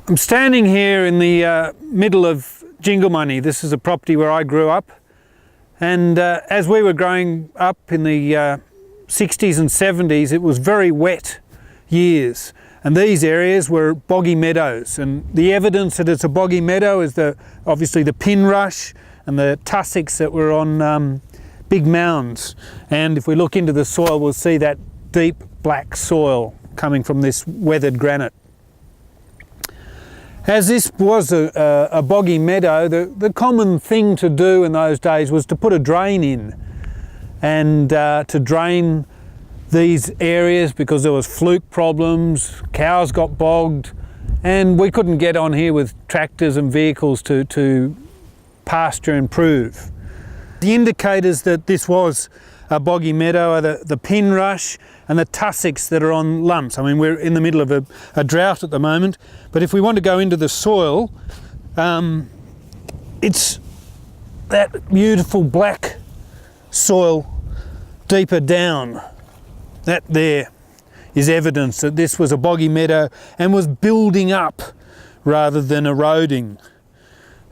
I'm standing here in the middle of Jinglemoney. This is a property where I grew up, and as we were growing up in the 60s and 70s, it was very wet years, and these areas were boggy meadows, and the evidence that it's a boggy meadow is obviously the pin rush and the tussocks that were on big mounds. And if we look into the soil, we'll see that deep black soil coming from this weathered granite. As this was a boggy meadow, the common thing to do in those days was to put a drain in, and to drain these areas because there was fluke problems, cows got bogged, and we couldn't get on here with tractors and vehicles to pasture and improve. The indicators that this was a boggy meadow are the pin rush and the tussocks that are on lumps. I mean, we're in the middle of a drought at the moment, but if we want to go into the soil, it's that beautiful black soil deeper down. That there is evidence that this was a boggy meadow and was building up rather than eroding.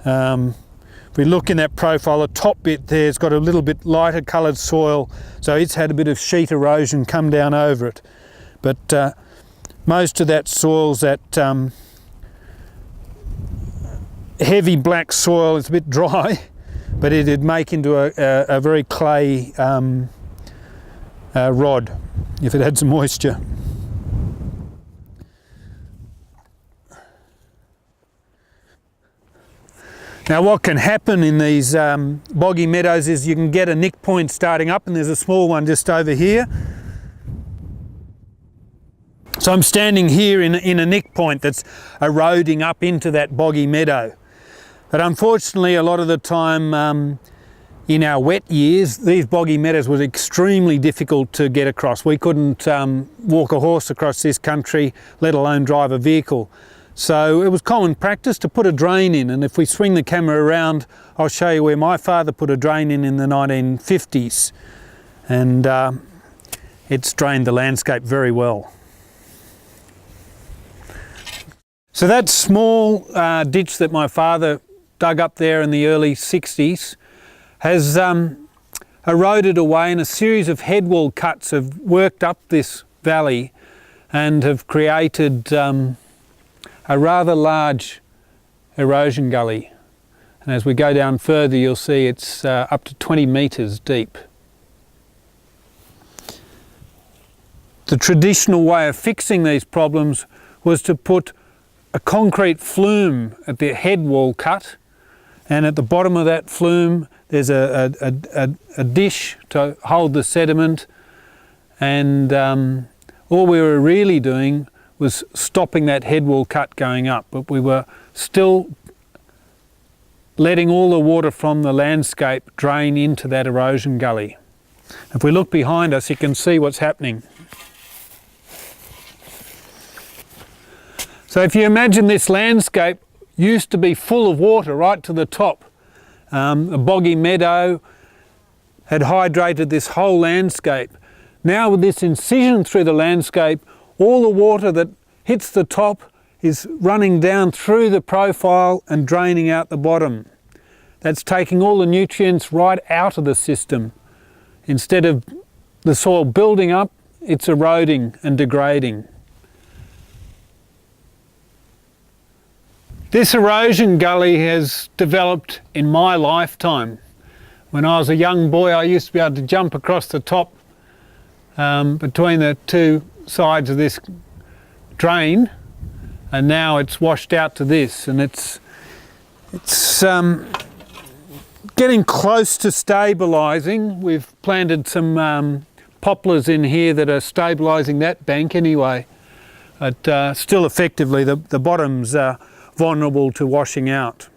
If we look in that profile, the top bit there's got a little bit lighter coloured soil, so it's had a bit of sheet erosion come down over it. But most of that soil's that heavy black soil. It's a bit dry, but it'd make into a very clay rod if it had some moisture. Now what can happen in these boggy meadows is you can get a nick point starting up, and there's a small one just over here. So I'm standing here in a nick point that's eroding up into that boggy meadow. But unfortunately, a lot of the time in our wet years, these boggy meadows was extremely difficult to get across. We couldn't walk a horse across this country, let alone drive a vehicle. So it was common practice to put a drain in, and if we swing the camera around, I'll show you where my father put a drain in the 1950s, and it's drained the landscape very well. So that small ditch that my father dug up there in the early 60s has eroded away, and a series of headwall cuts have worked up this valley and have created a rather large erosion gully. And as we go down further, you'll see it's up to 20 metres deep. The traditional way of fixing these problems was to put a concrete flume at the head wall cut, and at the bottom of that flume there's a dish to hold the sediment, and all we were really doing was stopping that head wall cut going up, but we were still letting all the water from the landscape drain into that erosion gully. If we look behind us, you can see what's happening. So if you imagine this landscape used to be full of water right to the top, a boggy meadow had hydrated this whole landscape. Now with this incision through the landscape, all the water that hits the top is running down through the profile and draining out the bottom. That's taking all the nutrients right out of the system. Instead of the soil building up, it's eroding and degrading. This erosion gully has developed in my lifetime. When I was a young boy, I used to be able to jump across the top between the two sides of this drain, and now it's washed out to this, and it's getting close to stabilising. We've planted some poplars in here that are stabilising that bank anyway, but still effectively the bottom's vulnerable to washing out.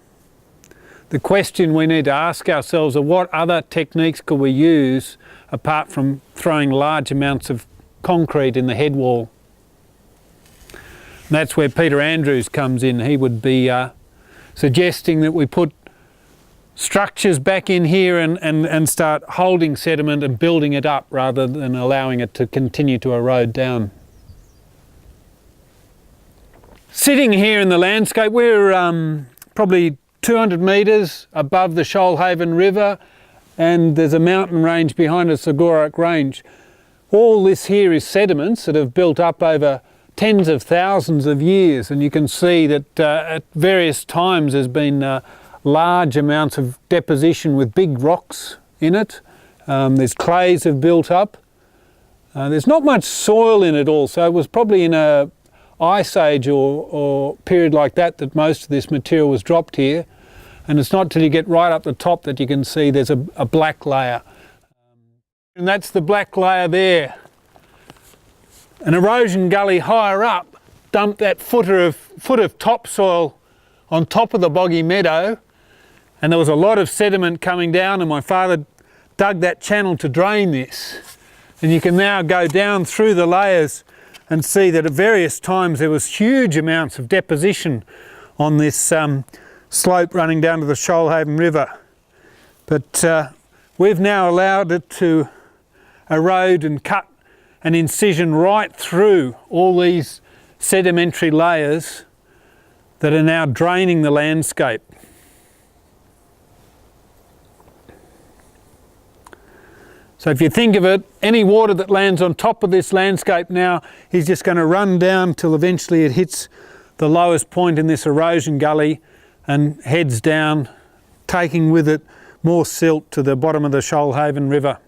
The question we need to ask ourselves are, what other techniques could we use apart from throwing large amounts of concrete in the head wall? And that's where Peter Andrews comes in. He would be suggesting that we put structures back in here and start holding sediment and building it up rather than allowing it to continue to erode down. sitting here in the landscape, we're probably 200 metres above the Shoalhaven River, and there's a mountain range behind us, the Gourock Range. All this here is sediments that have built up over tens of thousands of years, and you can see that at various times there's been large amounts of deposition with big rocks in it. There's clays have built up. There's not much soil in it all, so it was probably in a ice age or period like that that most of this material was dropped here. And it's not till you get right up the top that you can see there's a black layer. And that's the black layer there. An erosion gully higher up dumped that foot of topsoil on top of the boggy meadow, and there was a lot of sediment coming down, and my father dug that channel to drain this. And you can now go down through the layers and see that at various times there was huge amounts of deposition on this slope running down to the Shoalhaven River. But we've now allowed it to erode and cut an incision right through all these sedimentary layers that are now draining the landscape. So if you think of it, any water that lands on top of this landscape now is just going to run down till eventually it hits the lowest point in this erosion gully and heads down, taking with it more silt to the bottom of the Shoalhaven River.